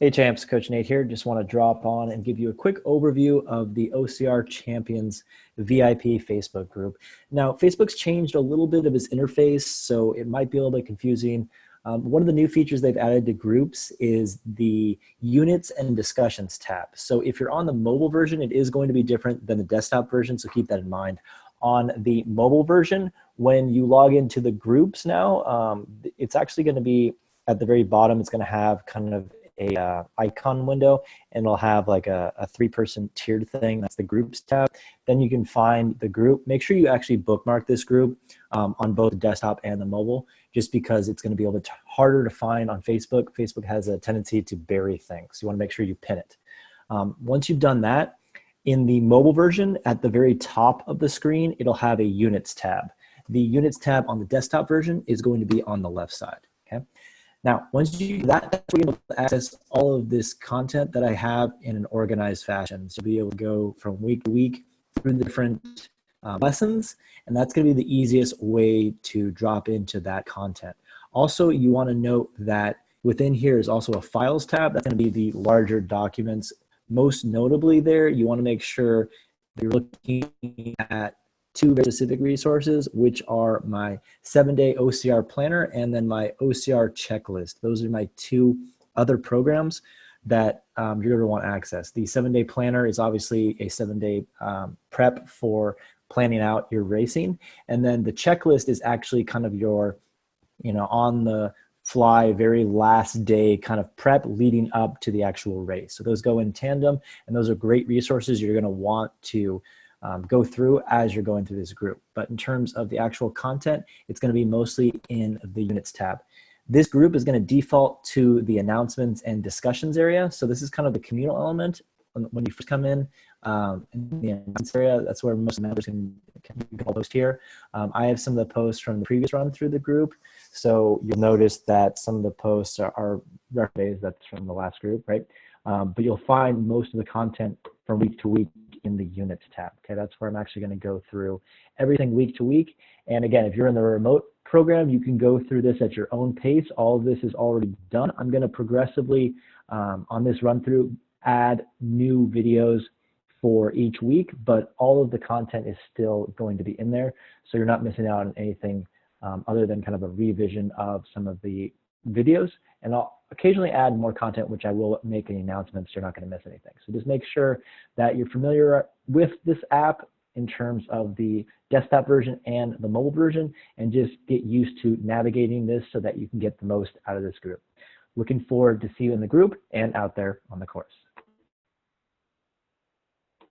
Hey champs, Coach Nate here. Just want to drop on and give you a quick overview of the OCR Champions VIP Facebook group. Now, Facebook's changed a little bit of its interface, so it might be a little bit confusing. One of the new features they've added to groups is the units and discussions tab. So if you're on the mobile version, it is going to be different than the desktop version, so keep that in mind. On the mobile version, when you log into the groups now, it's actually going to be at the very bottom. It's going to have kind of a icon window, and it'll have like a three-person tiered thing. That's the groups tab. Then you can find the group. Make sure you actually bookmark this group on both the desktop and the mobile, just because it's going to be a little bit harder to find on Facebook. Facebook has a tendency to bury things. You want to make sure you pin it. Once you've done that, in the mobile version, at the very top of the screen, it'll have a units tab. The units tab on the desktop version is going to be on the left side. Okay. Now, once you do that, that's where you'll be able to access all of this content that I have in an organized fashion. So you'll be able to go from week to week through the different lessons, and that's going to be the easiest way to drop into that content. Also, you want to note that within here is also a files tab. That's going to be the larger documents. Most notably there, you want to make sure that you're looking at two very specific resources, which are my 7-day OCR planner and then my OCR checklist. Those are my two other programs that you're going to want access. The 7-day planner is obviously a 7-day prep for planning out your racing. And then the checklist is actually kind of your, on the fly, very last day kind of prep leading up to the actual race. So those go in tandem, and those are great resources you're going to want to go through as you're going through this group. But in terms of the actual content, it's going to be mostly in the units tab. This group is going to default to the announcements and discussions area. So this is kind of the communal element when you first come in the announcements area. That's where most members can post here. I have some of the posts from the previous run through the group. So you'll notice that some of the posts are references that's from the last group, right? But you'll find most of the content from week to week in the units tab. Okay, that's where I'm actually going to go through everything week to week. And again, if you're in the remote program, you can go through this at your own pace. All of this is already done. I'm going to progressively on this run through add new videos for each week, but all of the content is still going to be in there, so you're not missing out on anything other than kind of a revision of some of the videos. And I'll occasionally add more content, which I will make in the announcements, so you're not going to miss anything. So just make sure that you're familiar with this app in terms of the desktop version and the mobile version, and just get used to navigating this so that you can get the most out of this group. Looking forward to see you in the group and out there on the course.